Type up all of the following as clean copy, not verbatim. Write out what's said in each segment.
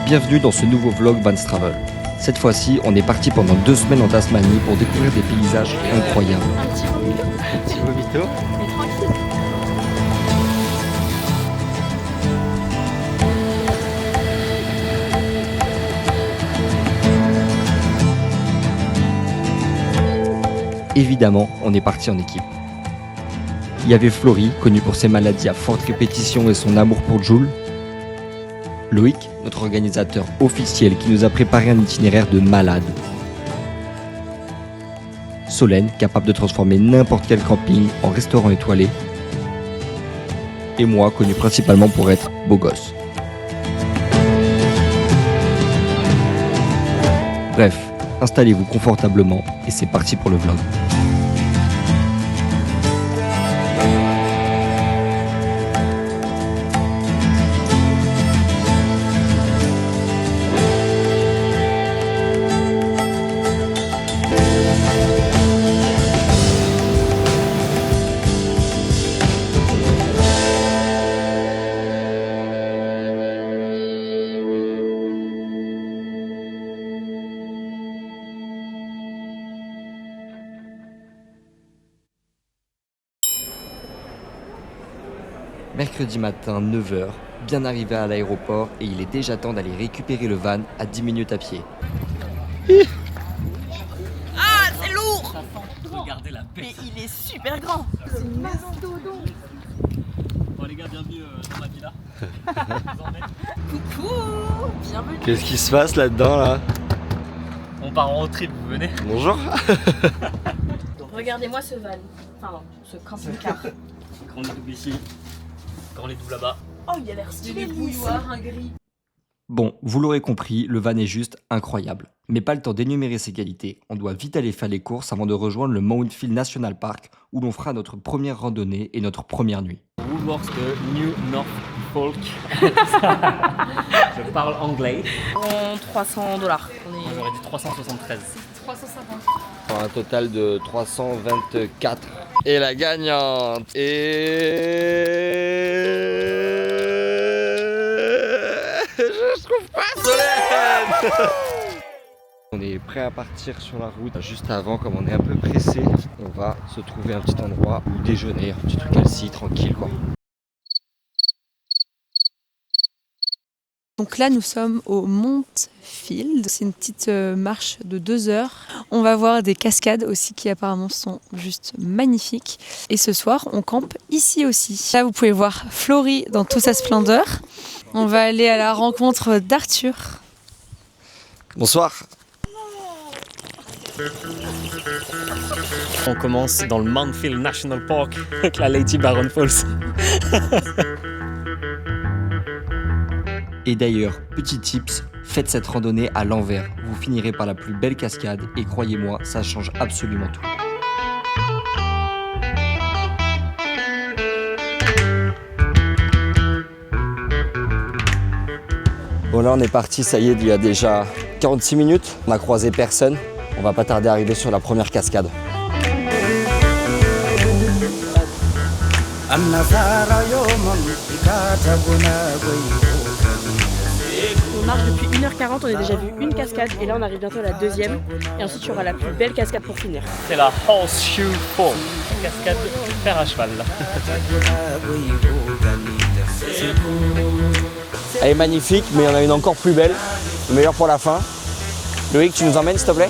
Bienvenue dans ce nouveau vlog Vans Travel. Cette fois-ci, on est parti pendant 2 semaines en Tasmanie pour découvrir des paysages incroyables. Un petit vomito. Mais tranquille. Évidemment, on est parti en équipe. Il y avait Florie, connue pour ses maladies à forte répétition et son amour pour Jules. Loïc, notre organisateur officiel qui nous a préparé un itinéraire de malade. Solène, capable de transformer n'importe quel camping en restaurant étoilé. Et moi, connu principalement pour être beau gosse. Bref, installez-vous confortablement et c'est parti pour le vlog. Mercredi matin, 9h, bien arrivé à l'aéroport et il est déjà temps d'aller récupérer le van à 10 minutes à pied. Ah, c'est lourd. Regardez la Mais bête. il est super grand. C'est une mastodon. Bon les gars, bienvenue dans ma villa. Coucou, bienvenue. Qu'est-ce qui se passe là-dedans là? On part en road trip, vous venez? Bonjour. Regardez-moi ce van. Enfin, ce camping-car. Grand lit double ici, grand lit double là-bas. Oh, il a l'air stylé, bouilloire, un gris. Bon, vous l'aurez compris, le van est juste incroyable. Mais pas le temps d'énumérer ses qualités. On doit vite aller faire les courses avant de rejoindre le Mountfield National Park où l'on fera notre première randonnée et notre première nuit. Woolworths de New Norfolk. Je parle anglais. En $300. On Moi est j'aurais dit 373. 350. Pour un total de 324. Et la gagnante Je trouve pas Solène. On est prêt à partir sur la route. Juste avant, comme on est un peu pressé, on va se trouver un petit endroit où déjeuner, un petit truc assis, tranquille quoi. Donc là, nous sommes au Mountfield. C'est une petite marche de 2 heures. On va voir des cascades aussi qui apparemment sont juste magnifiques. Et ce soir, on campe ici aussi. Là, vous pouvez voir Florie dans toute sa splendeur. On va aller à la rencontre d'Arthur. Bonsoir. On commence dans le Mountfield National Park avec la Lady Baron Falls. Et d'ailleurs, petit tips, faites cette randonnée à l'envers. Vous finirez par la plus belle cascade et croyez-moi, ça change absolument tout. Bon là on est parti, ça y est, il y a déjà 46 minutes. On a croisé personne. On va pas tarder à arriver sur la première cascade. On marche depuis 1h40, on a déjà vu une cascade et là on arrive bientôt à la deuxième. Et ensuite il y aura la plus belle cascade pour finir. C'est la Horseshoe Fall, cascade fer à cheval. Elle est magnifique, mais il y en a une encore plus belle. Le meilleur pour la fin. Loïc, tu nous emmènes s'il te plaît?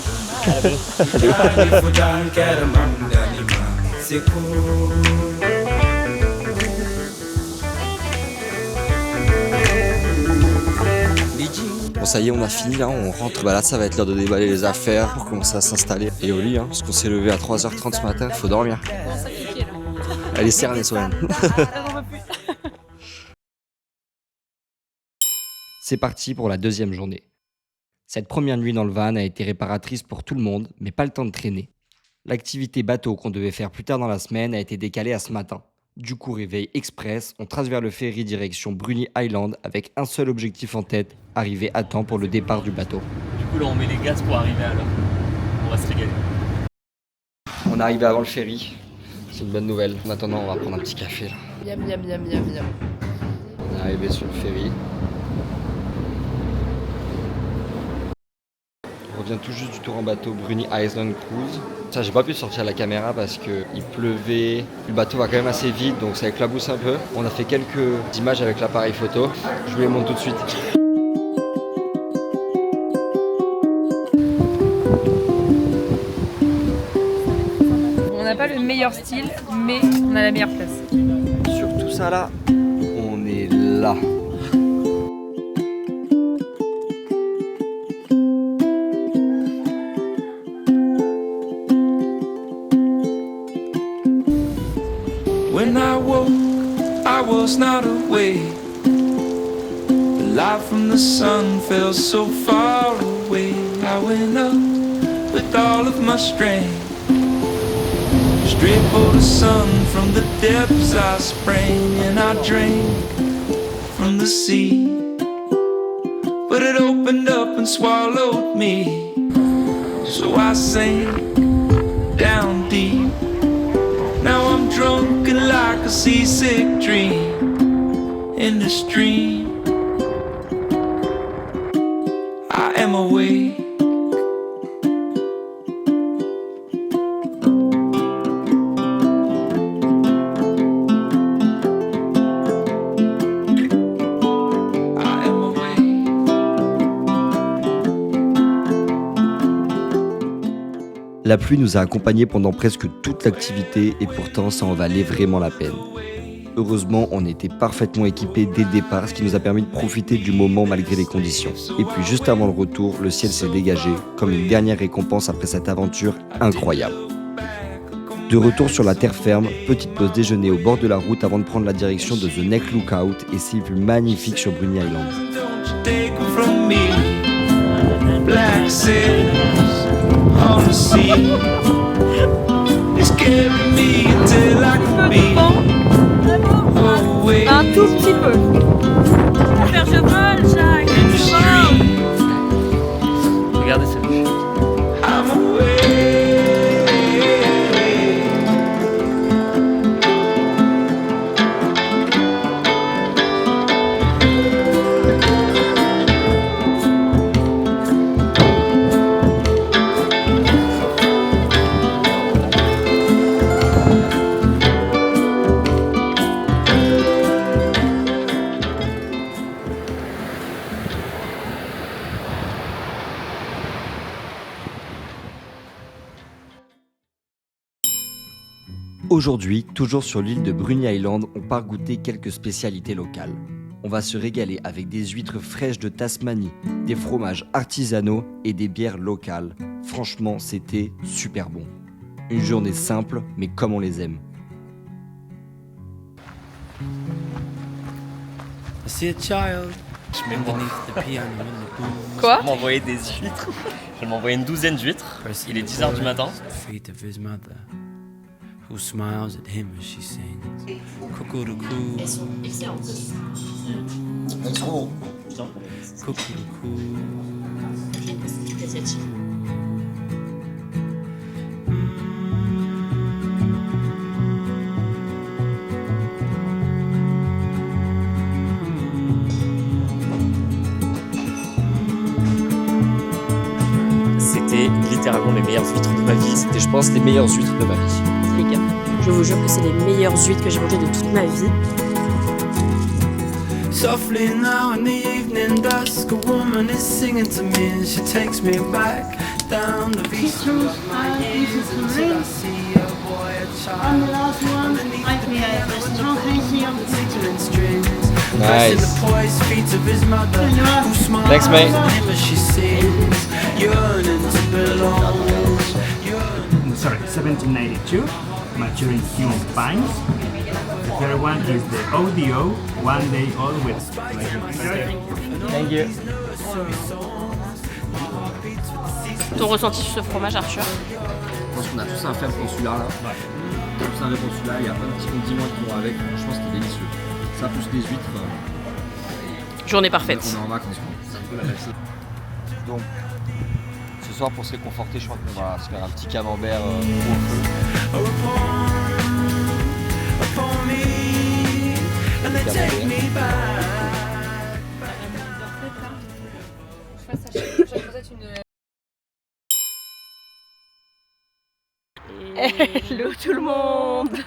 Bon ça y est, on a fini là, on rentre. Bah là ça va être l'heure de déballer les affaires pour commencer à s'installer. Et au lit, hein, parce qu'on s'est levé à 3h30 ce matin, il faut dormir. Elle est cernée, Solène. C'est parti pour la deuxième journée. Cette première nuit dans le van a été réparatrice pour tout le monde, mais pas le temps de traîner. L'activité bateau qu'on devait faire plus tard dans la semaine a été décalée à ce matin. Du coup, réveil express, on trace vers le ferry direction Bruny Island avec un seul objectif en tête, arriver à temps pour le départ du bateau. Du coup là on met les gaz pour arriver à l'heure. On va se régaler. On est arrivé avant le ferry, c'est une bonne nouvelle. En attendant, on va prendre un petit café là. Miam, miam, miam, miam, miam. On est arrivé sur le ferry. revient tout juste du tour en bateau Bruni Island Cruise. Ça, j'ai pas pu sortir la caméra parce qu'il pleuvait. Le bateau va quand même assez vite, donc ça éclabousse un peu. On a fait quelques images avec l'appareil photo. Je vous les montre tout de suite. On n'a pas le meilleur style, mais on a la meilleure place. Sur tout ça là, on est là. When I woke, I was not awake. The light from the sun fell so far away. I went up with all of my strength. Straight for the sun, from the depths I sprang, and I drank from the sea. But it opened up and swallowed me. So I sank down deep. Now I'm drunk and like a seasick dream. In the stream, I am awake. La pluie nous a accompagnés pendant presque toute l'activité et pourtant ça en valait vraiment la peine. Heureusement, on était parfaitement équipés dès le départ, ce qui nous a permis de profiter du moment malgré les conditions. Et puis juste avant le retour, le ciel s'est dégagé, comme une dernière récompense après cette aventure incroyable. De retour sur la terre ferme, petite pause déjeuner au bord de la route avant de prendre la direction de The Neck Lookout et ses vues magnifiques sur Bruny Island. Black sails on the sea. It's carrying me until I can be away. Un tout petit peu. Faire je vole, Jacques. In the stream, Regardez cette vue. I'm away. Aujourd'hui, toujours sur l'île de Bruny Island, on part goûter quelques spécialités locales. On va se régaler avec des huîtres fraîches de Tasmanie, des fromages artisanaux et des bières locales. Franchement, c'était super bon. Une journée simple, mais comme on les aime. I see a child underneath the piano in the booth. Quoi? Je m'envoyais des huîtres. Je m'envoyais une douzaine d'huîtres. Il est 10h du matin. Feet of his mother, who smiles at him as she sings. Cuckoo-cuckoo. Cuckoo-cuckoo. C'était littéralement les meilleures huîtres de ma vie. C'était, je pense, les meilleures huîtres de ma vie. Les gars, je vous jure que c'est les meilleures huîtres que j'ai mangées de toute ma vie. Softly now in the evening dusk, a woman is singing to me and she takes me back down the beach of my years until I see a boy, a On the child last one, I create restaurant facing on the tickling strings. Nice. Pressing the poised feet of his mother, who smiles Thanks, mate. at him as she sings, yearning to belong. sorry, 1792, maturing human pines. The third one is the ODO, one day old with. Thank you. Ton ressenti sur ce fromage, Arthur? Je pense qu'on a tous un faible pour celui-là. Là. Tous un faible pour celui-là. Il y a plein de petits condiments qui vont avec. Franchement, c'était délicieux. Ça plus les huîtres. Journée parfaite. On est en vacances. Donc, ce soir, pour se réconforter, je crois qu'on va se faire un petit camembert au feu. Upon me, and they take me back. Hello tout le monde.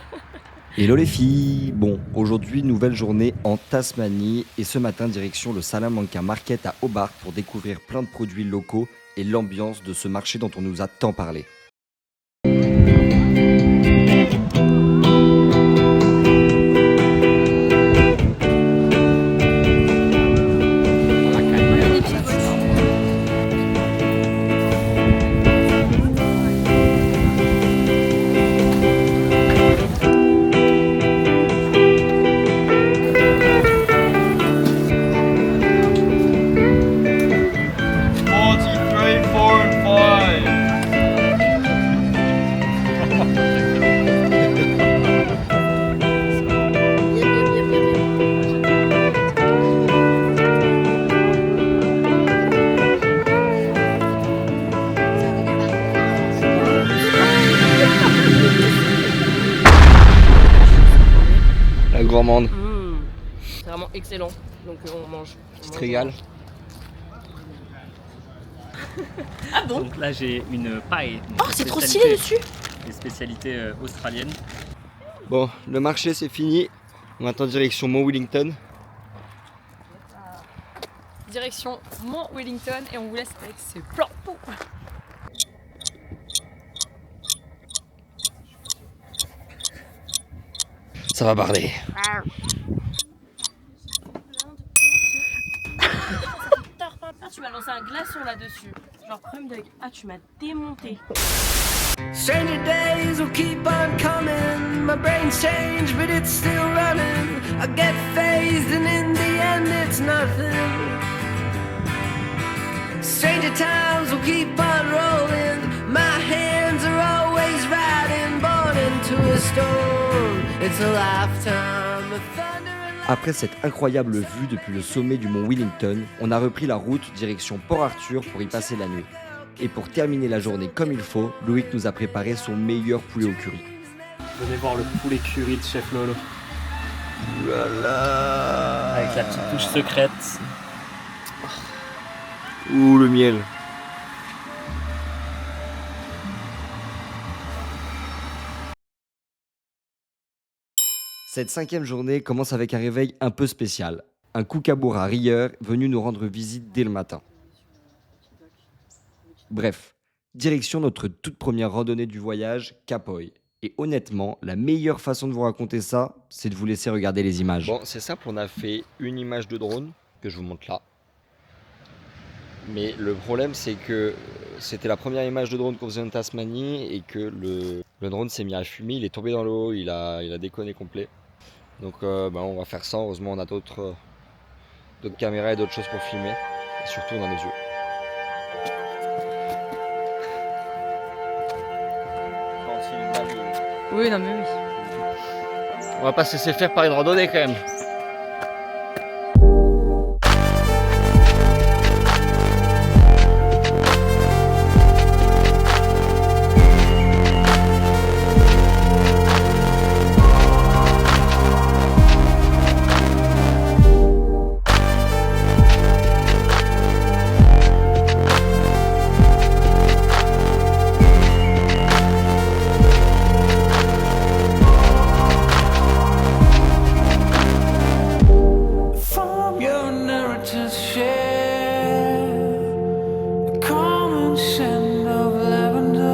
Hello les filles. Bon, aujourd'hui nouvelle journée en Tasmanie et ce matin direction le Salamanca Market à Hobart pour découvrir plein de produits locaux et l'ambiance de ce marché dont on nous a tant parlé. La gourmande, C'est vraiment excellent. Donc on mange. tu te régales? Ah bon? Donc là j'ai une paille. Oh, c'est trop stylé dessus. Des spécialités australiennes. Bon, le marché c'est fini. On attend direction Mont Wellington. Direction Mont Wellington et on vous laisse avec ce plan. Ça va barder. Ah, tu m'as lancé un glaçon là-dessus. Genre premier degré. Ah, tu m'as démonté. Stranger days will keep on coming. My brain's changed, but it's still running. I get phased, and in the end, it's nothing. Stranger times will keep on rolling. My hands are always riding, born into a storm. It's a lifetime of thunder and Après cette incroyable vue depuis le sommet du mont Wellington, on a repris la route direction Port Arthur pour y passer la nuit. Et pour terminer la journée comme il faut, Loïc nous a préparé son meilleur poulet au curry. Venez voir le poulet curry de Chef Lolo. Voilà. Avec la petite touche secrète. Ouh, le miel. Cette 5e journée commence avec un réveil un peu spécial. Un kookaburra rieur venu nous rendre visite dès le matin. Bref, direction notre toute première randonnée du voyage, Kapoy. Et honnêtement, la meilleure façon de vous raconter ça, c'est de vous laisser regarder les images. Bon, c'est simple, on a fait une image de drone que je vous montre là. Mais le problème, c'est que c'était la première image de drone qu'on faisait en Tasmanie et que le drone s'est mis à fumer, il est tombé dans l'eau, il a déconné complet. Donc on va faire ça, heureusement on a d'autres caméras et d'autres choses pour filmer. Et surtout on a nos yeux. Oui, non mais oui. On va pas se laisser faire par une randonnée quand même. From your narrative share the common scent of lavender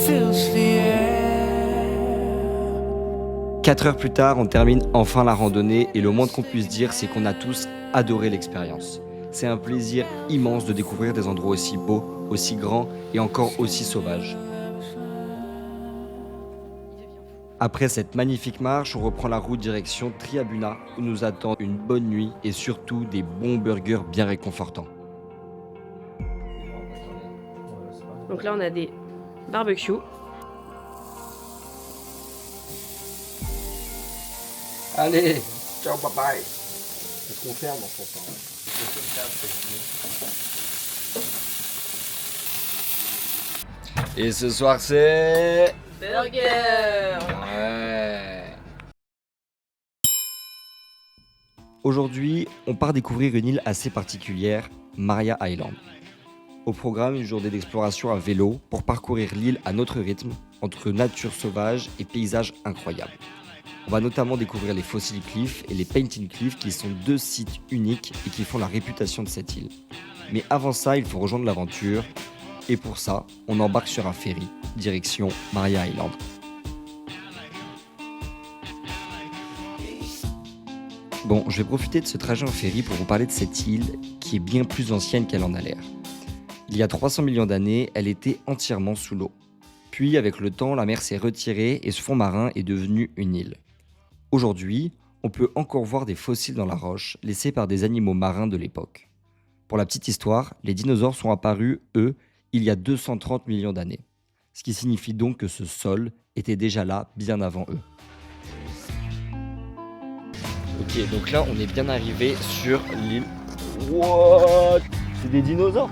fills the air. 4 heures plus tard, on termine enfin la randonnée et le moins qu'on puisse dire, c'est qu'on a tous adoré l'expérience. C'est un plaisir immense de découvrir des endroits aussi beaux, aussi grands et encore aussi sauvages. Après cette magnifique marche, on reprend la route direction Triabuna où nous attend une bonne nuit et surtout des bons burgers bien réconfortants. Donc là, on a des barbecues. Allez, ciao papa. Est-ce qu'on ferme en fait? Et ce soir c'est... Burger. Ouais. Aujourd'hui, on part découvrir une île assez particulière, Maria Island. Au programme, une journée d'exploration à vélo pour parcourir l'île à notre rythme, entre nature sauvage et paysages incroyables. On va notamment découvrir les Fossil Cliffs et les Painted Cliffs qui sont 2 sites uniques et qui font la réputation de cette île. Mais avant ça, il faut rejoindre l'aventure et pour ça, on embarque sur un ferry, direction Maria Island. Bon, je vais profiter de ce trajet en ferry pour vous parler de cette île qui est bien plus ancienne qu'elle en a l'air. Il y a 300 millions d'années, elle était entièrement sous l'eau. Puis, avec le temps, la mer s'est retirée et ce fond marin est devenu une île. Aujourd'hui, on peut encore voir des fossiles dans la roche, laissés par des animaux marins de l'époque. Pour la petite histoire, les dinosaures sont apparus, eux, il y a 230 millions d'années. Ce qui signifie donc que ce sol était déjà là bien avant eux. Ok, donc là, on est bien arrivé sur l'île. What? C'est des dinosaures?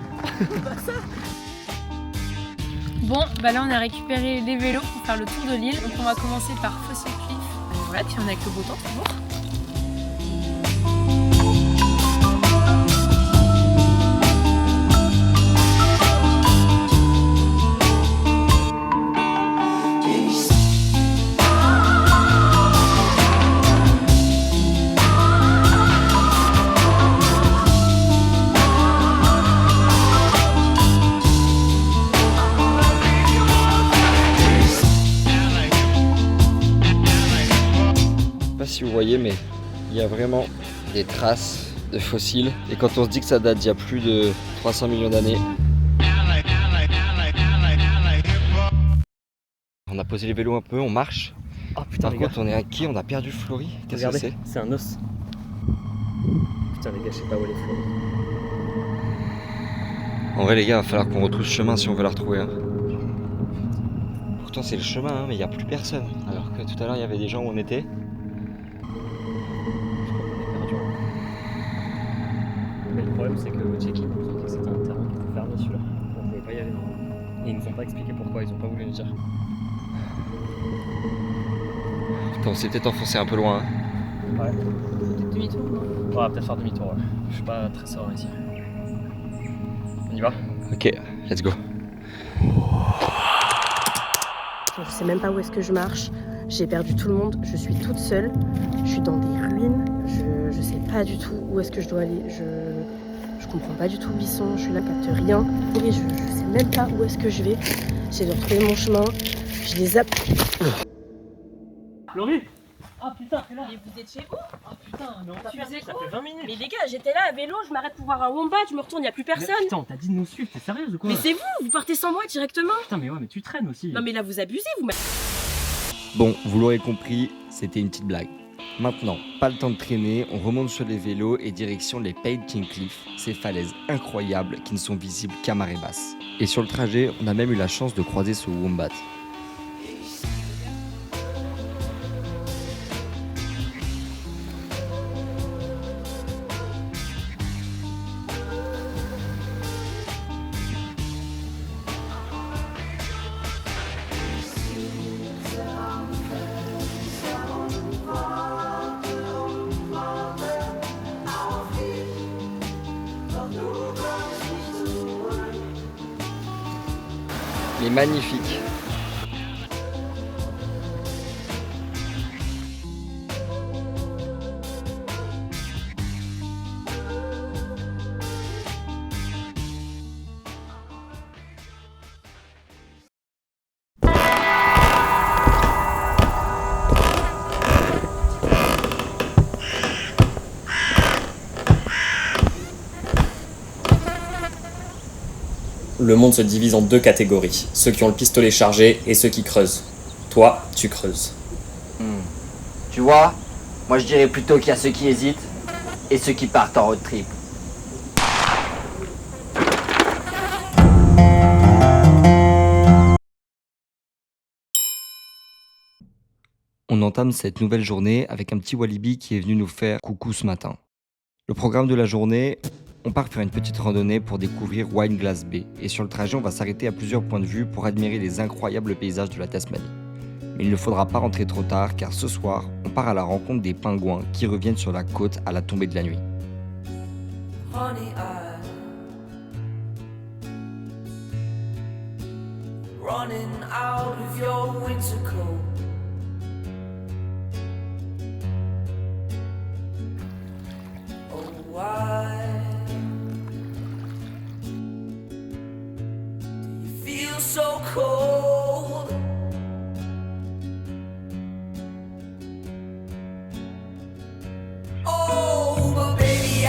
Bon, bah là on a récupéré les vélos pour faire le tour de l'île. Donc on va commencer par Fossil Cliff. Voilà, puis on est avec le beau temps toujours. Si vous voyez, mais il y a vraiment des traces de fossiles et quand on se dit que ça date d'il y a plus de 300 millions d'années. On a posé les vélos un peu, on marche. Oh putain, Par contre, on est à qui? On a perdu Flory. Qu'est-ce que c'est? C'est un os. Putain les gars, je sais pas où elle est Flory. En vrai les gars, il va falloir qu'on retrouve ce chemin si on veut la retrouver. Hein. Pourtant c'est le chemin, hein, mais il n'y a plus personne. Alors que tout à l'heure il y avait des gens où on était. Mais le problème c'est que au check-in, ils nous ont dit que c'était un terrain qui était fermé celui-là. On pouvait pas y aller. Et ils nous ont pas expliqué pourquoi, ils ont pas voulu nous dire. Putain, on s'est peut-être enfoncé un peu loin. Hein. Ouais. Demi-tour. On va peut-être faire demi-tour, ouais. Je suis pas très serein ici. On y va? Ok, let's go. Je sais même pas où est-ce que je marche. J'ai perdu tout le monde. Je suis toute seule. Je suis dans des ruines. Je sais pas du tout où est-ce que je dois aller. Je comprends pas du tout où ils sont. Je suis là, capte rien. Et je sais même pas où est-ce que je vais. J'ai dû retrouver mon chemin. Je les zappe. Laurie! Ah putain, t'es là! Mais vous étiez où? Ah putain, mais on t'a Tu perdu, faisais ça quoi? fait 20 minutes! Mais les gars, j'étais là à vélo, je m'arrête pour voir un wombat, je me retourne, y a plus personne. Mais putain, on t'a dit de nous suivre, t'es sérieuse ou quoi? Mais c'est vous partez sans moi directement. Putain, mais ouais, mais tu traînes aussi! Non mais là vous abusez, vous. Bon, vous l'aurez compris, c'était une petite blague. Maintenant, pas le temps de traîner, on remonte sur les vélos et direction les Painted Cliffs, ces falaises incroyables qui ne sont visibles qu'à marée basse. Et sur le trajet, on a même eu la chance de croiser ce wombat. Mais magnifique. Le monde se divise en 2 catégories, ceux qui ont le pistolet chargé et ceux qui creusent. Toi, tu creuses. Tu vois, moi je dirais plutôt qu'il y a ceux qui hésitent et ceux qui partent en road trip. On entame cette nouvelle journée avec un petit Walibi qui est venu nous faire coucou ce matin. Le programme de la journée, on part faire une petite randonnée pour découvrir Wineglass Bay. Et sur le trajet, on va s'arrêter à plusieurs points de vue pour admirer les incroyables paysages de la Tasmanie. Mais il ne faudra pas rentrer trop tard car ce soir, on part à la rencontre des pingouins qui reviennent sur la côte à la tombée de la nuit. Honey, running out of your winter coat. Oh, why do you feel so cold? Oh, but baby,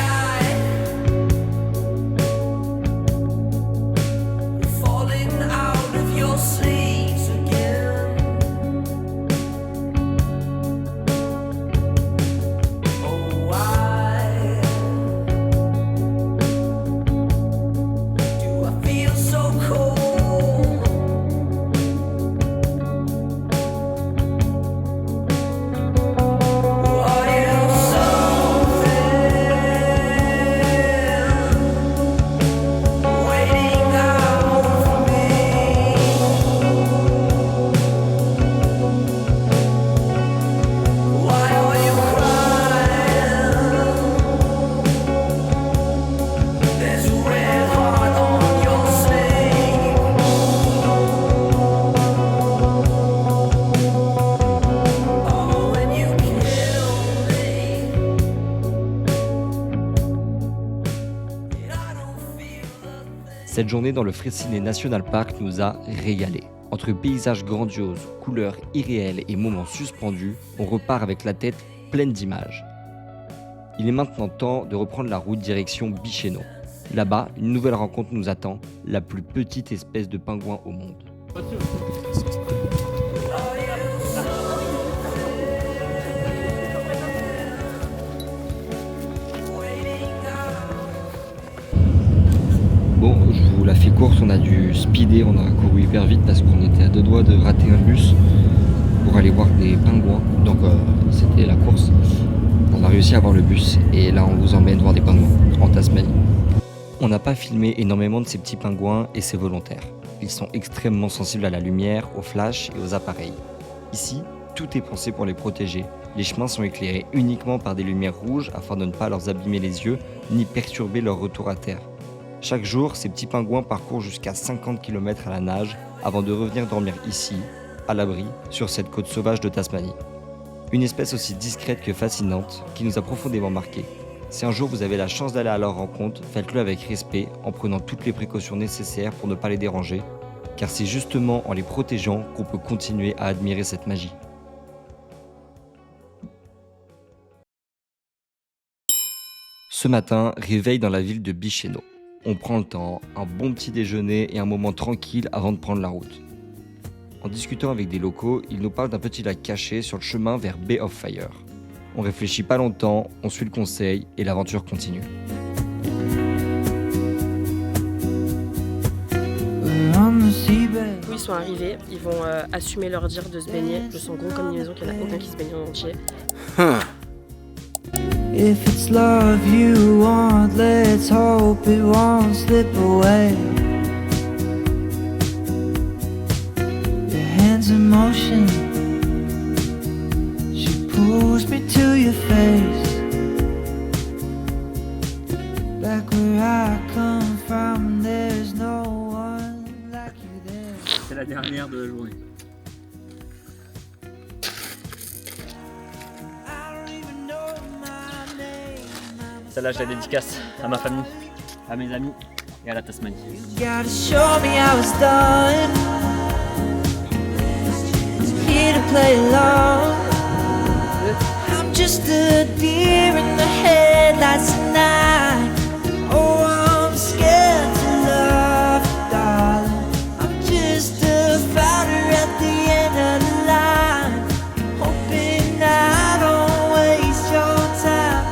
you're falling out of your sleeves again. Oh, why do I feel so cold? Are you waiting out for me? Why are you crying? There's a red heart on your sleeve. Oh, when you kill me, I don't feel the thing. Cette journée dans le Freycinet National Park nous a régalé. Entre paysages grandioses, couleurs irréelles et moments suspendus, on repart avec la tête pleine d'images. Il est maintenant temps de reprendre la route direction Bicheno. Là-bas, une nouvelle rencontre nous attend, la plus petite espèce de pingouin au monde. Bon, je vous la fais courte, on a dû speeder, on a couru hyper vite parce qu'on était à deux doigts de rater un bus pour aller voir des pingouins. Donc c'était la course. On a réussi à avoir le bus et là on vous emmène voir des pingouins en Tasmanie. On n'a pas filmé énormément de ces petits pingouins et c'est volontaire. Ils sont extrêmement sensibles à la lumière, aux flashs et aux appareils. Ici, tout est pensé pour les protéger. Les chemins sont éclairés uniquement par des lumières rouges afin de ne pas leur abîmer les yeux ni perturber leur retour à terre. Chaque jour, ces petits pingouins parcourent jusqu'à 50 km à la nage avant de revenir dormir ici, à l'abri, sur cette côte sauvage de Tasmanie. Une espèce aussi discrète que fascinante qui nous a profondément marqués. Si un jour vous avez la chance d'aller à leur rencontre, faites-le avec respect en prenant toutes les précautions nécessaires pour ne pas les déranger, car c'est justement en les protégeant qu'on peut continuer à admirer cette magie. Ce matin, réveil dans la ville de Bicheno. On prend le temps, un bon petit déjeuner et un moment tranquille avant de prendre la route. En discutant avec des locaux, ils nous parlent d'un petit lac caché sur le chemin vers Bay of Fire. On réfléchit pas longtemps, on suit le conseil et l'aventure continue. Où ils sont arrivés, ils vont assumer leur dire de se baigner. Je sens gros comme une maison qu'il n'y en a aucun qui se baigne en entier. If it's love you want, let's hope it won't slip away. Your hands in motion, she pulls me to your face. Back where I come from, there's no one like you there. C'est la dernière de la journée. Celle-là, je la dédicace à ma famille, à mes amis et à la Tasmanie. You gotta show me how it's done. Here to play along. I'm just a deer in the headlights tonight. Oh, I'm scared to love you, darling. I'm just a fighter at the end of the line, hoping I don't waste your time.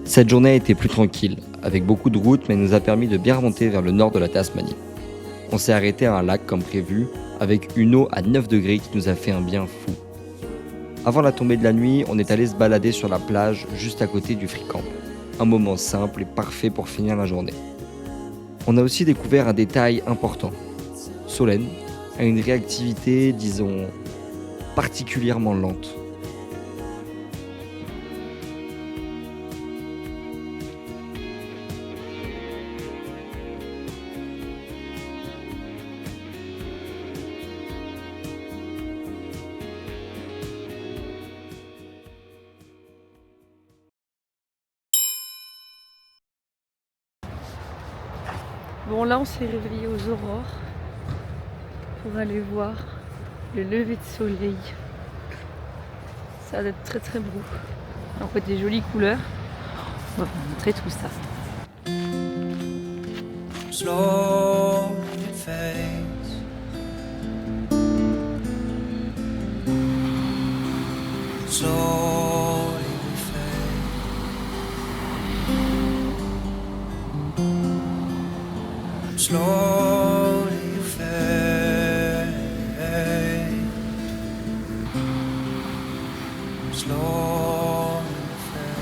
Cette journée a été plus tranquille, avec beaucoup de routes, mais nous a permis de bien remonter vers le nord de la Tasmanie. On s'est arrêté à un lac comme prévu, avec une eau à 9 degrés qui nous a fait un bien fou. Avant la tombée de la nuit, on est allé se balader sur la plage juste à côté du Free Camp. Un moment simple et parfait pour finir la journée. On a aussi découvert un détail important. Solène a une réactivité, disons, particulièrement lente. Bon, là on s'est réveillé aux aurores pour aller voir le lever de soleil. Ça va être très très beau. En fait, des jolies couleurs. On va vous montrer tout ça. Slow it fades. Slowly we fade. Slowly you fade. Slowly you fade.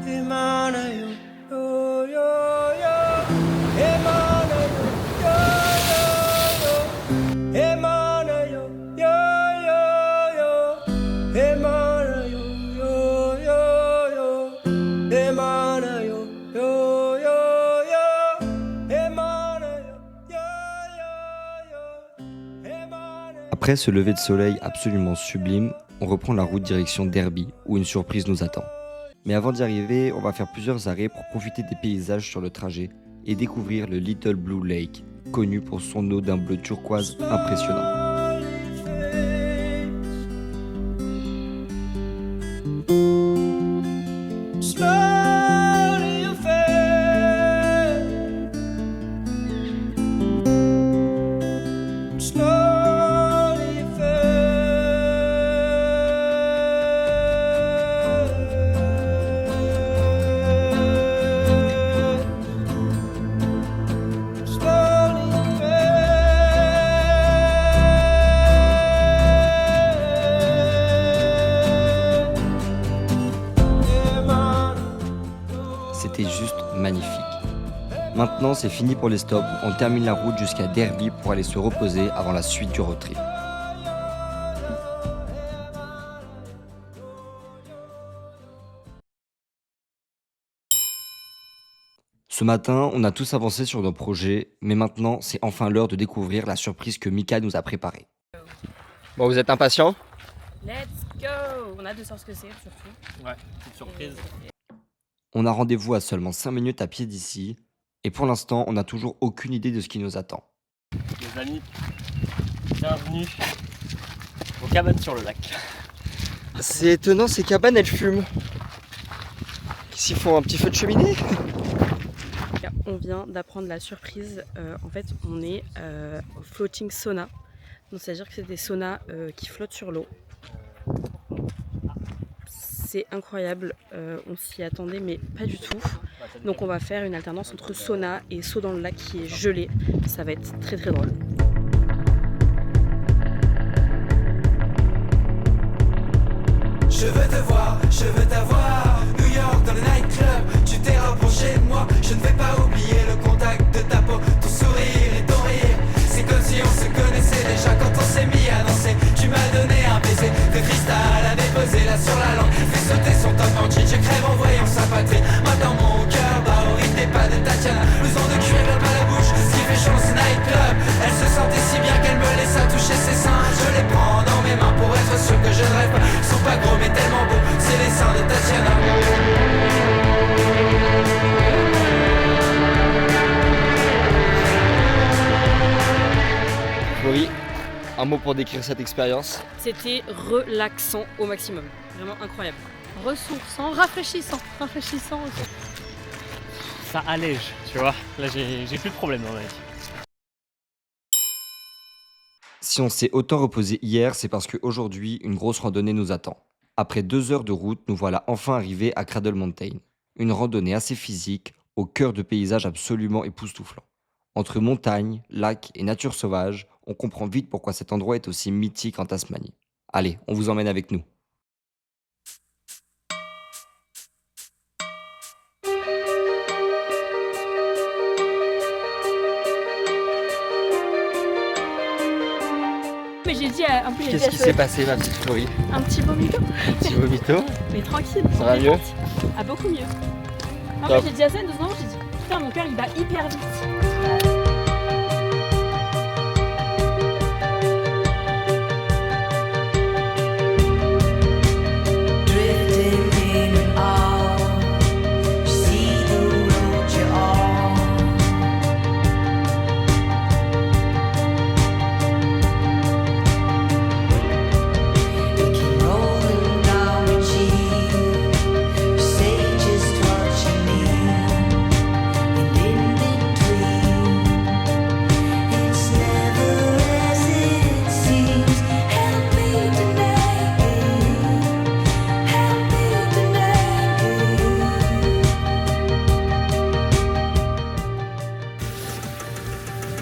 Emana yo yo yo yo. Emana yo yo yo yo. Emana yo yo yo yo. Emana yo yo yo yo. Emana yo yo yo yo. Emana yo yo yo yo. Emana. Après ce lever de soleil absolument sublime, on reprend la route direction Derby, où une surprise nous attend. Mais avant d'y arriver, on va faire plusieurs arrêts pour profiter des paysages sur le trajet et découvrir le Little Blue Lake, connu pour son eau d'un bleu turquoise impressionnant. Slowly you fade. Slowly you fade. Slowly you C'était juste magnifique. Maintenant, c'est fini pour les stops. On termine la route jusqu'à Derby pour aller se reposer avant la suite du road trip. Ce matin, on a tous avancé sur nos projets, mais maintenant, c'est enfin l'heure de découvrir la surprise que Mika nous a préparée. Bon, vous êtes impatients? Let's go! On a hâte de savoir ce que c'est surtout. Ouais, petite surprise. On a rendez-vous à seulement 5 minutes à pied d'ici, et pour l'instant, on n'a toujours aucune idée de ce qui nous attend. Les amis, bienvenue aux cabanes sur le lac. C'est étonnant, ces cabanes, elles fument. S'ils font un petit feu de cheminée? On vient d'apprendre la surprise. En fait, on est au floating sauna. Donc, c'est-à-dire que c'est des saunas qui flottent sur l'eau. C'est incroyable. On s'y attendait, mais pas du tout. Donc, on va faire une alternance entre sauna et saut dans le lac qui est gelé. Ça va être très très drôle. Je veux te voir, je veux t'avoir. New York dans le nightclub, tu t'es rapproché de moi. Je ne vais pas oublier le contact de ta peau, ton sourire et ton rire. C'est comme si on se connaissait déjà quand on s'est mis à danser. Tu m'as donné un baiser de cristal à déposer là sur la langue. Fais sauter son top en jean, je crève en voyant sa patrie. Maintenant mon cœur bat au rythme des pas de Tatiana. Blouson de cuir à la bouche, ce qui fait chaud ce nightclub. Elle se sentait si bien qu'elle me laissa toucher ses seins. Je les prends dans mes mains pour être sûr que je ne rêve pas. Ils sont pas gros mais tellement beaux, c'est les seins de Tatiana. Oui, un mot pour décrire cette expérience. C'était relaxant au maximum. Vraiment incroyable. Ressourçant, rafraîchissant, rafraîchissant. Ça allège, tu vois. Là, j'ai plus de problème dans ma vie. Si on s'est autant reposé hier, c'est parce qu'aujourd'hui, une grosse randonnée nous attend. Après 2 heures de route, nous voilà enfin arrivés à Cradle Mountain. Une randonnée assez physique, au cœur de paysages absolument époustouflants. Entre montagnes, lacs et nature sauvage, on comprend vite pourquoi cet endroit est aussi mythique en Tasmanie. Allez, on vous emmène avec nous. Mais j'ai dit un peu. Qu'est-ce qui s'est passé, ma petite Florie? Un petit vomito. Un petit vomito? Mais tranquille. Ça va mieux? Ah, beaucoup mieux. En Top. fait, j'ai dit à ça 2 secondes, j'ai dit putain, mon cœur il bat hyper vite. Drifting in and out, you see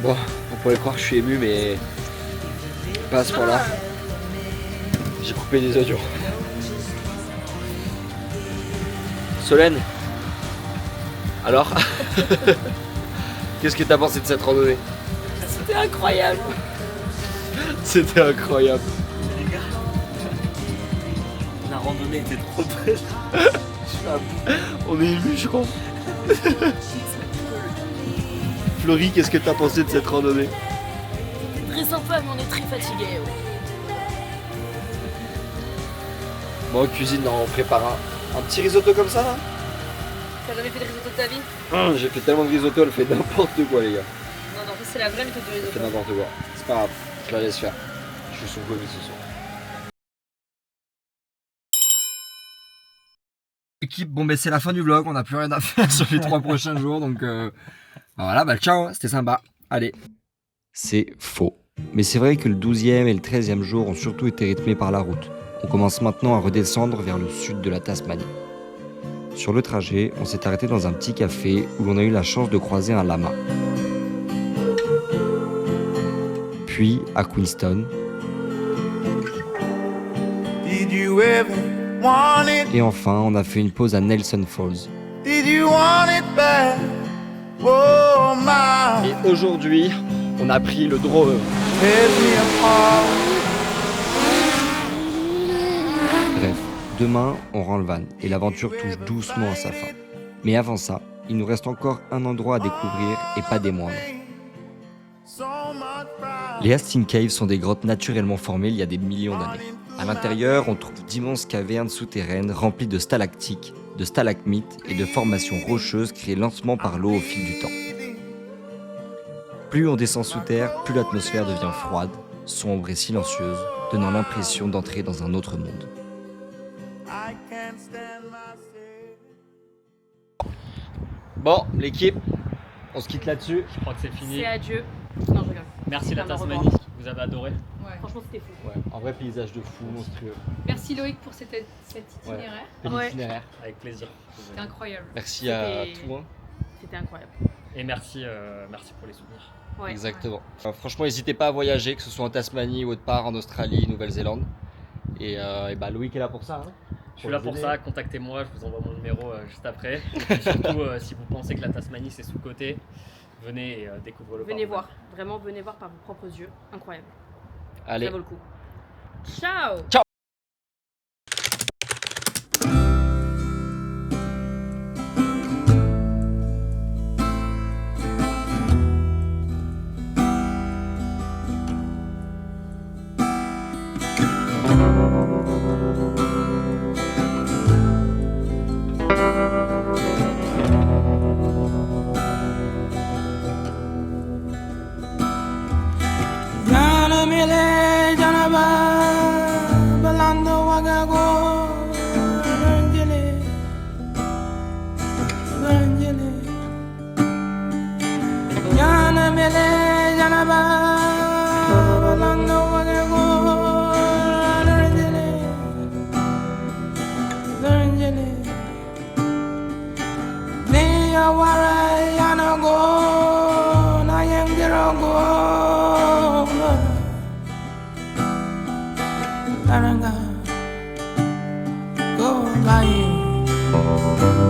Bon, on pourrait croire que je suis ému, mais pas à ce point-là. J'ai coupé des audios. Solène, alors qu'est-ce que t'as pensé de cette randonnée? C'était incroyable. C'était incroyable. Les gars, la randonnée était trop belle. On est ému, je crois. Florie, qu'est-ce que t'as pensé de cette randonnée? Très sympa, mais on est très fatigués. Bon, en cuisine, on prépare un petit risotto comme ça là. T'as jamais fait de risotto de ta vie? J'ai fait tellement de risotto, elle fait n'importe quoi, les gars. Non, non, c'est la vraie méthode de Elle risotto. fait n'importe quoi. C'est pas grave, je la laisse faire. Je suis son commis ce soir. Équipe, bon ben c'est la fin du vlog, on n'a plus rien à faire sur les 3 prochains jours, donc voilà, bah ciao, hein, c'était sympa. Allez. C'est faux. Mais c'est vrai que le 12e et le 13e jour ont surtout été rythmés par la route. On commence maintenant à redescendre vers le sud de la Tasmanie. Sur le trajet, on s'est arrêté dans un petit café où l'on a eu la chance de croiser un lama. Puis à Queenstown. Did you ever want it? Et enfin, on a fait une pause à Nelson Falls. Did you want it back? Oh my. Et aujourd'hui, on a pris le drone. Tear me apart. Bref, demain, on rend le van et l'aventure touche doucement à sa fin. Mais avant ça, il nous reste encore un endroit à découvrir et pas des moindres. Les Hastings Caves sont des grottes naturellement formées il y a des millions d'années. À l'intérieur, on trouve d'immenses cavernes souterraines remplies de stalactites, de stalagmites et de formations rocheuses créées lentement par l'eau au fil du temps. Plus on descend sous terre, plus l'atmosphère devient froide, sombre et silencieuse, donnant l'impression d'entrer dans un autre monde. I can't stand myself. Bon, l'équipe, on se quitte là-dessus. Je crois que c'est fini. C'est adieu. Non, je rigole. Merci la Vraiment, Tasmanie, vous avez adoré. Franchement, c'était fou. Ouais, un vrai paysage de fou, monstrueux. Merci Loïc pour cet itinéraire. Bel Ouais. itinéraire. Avec plaisir. C'était incroyable. Merci à C'était- tout. Hein. C'était incroyable. Et merci, merci pour les souvenirs. Ouais. Exactement. Franchement, n'hésitez pas à voyager, que ce soit en Tasmanie ou autre part, en Australie, Nouvelle-Zélande. Et bah, Loïc est là pour ça. Hein, Je suis là pour ça, contactez-moi, je vous envoie mon numéro juste après. Et puis surtout, si vous pensez que la Tasmanie c'est sous-côté, venez et découvrez-le. Venez par voir. Vraiment, venez voir par vos propres yeux. Incroyable. Allez. Ça vaut le coup. Ciao. Jana mele jana ba balando wagago ranjele ranjele jana mele jana ba balando wagago ranjele ranjele me awara yana go na yengero go Taranga, go by you.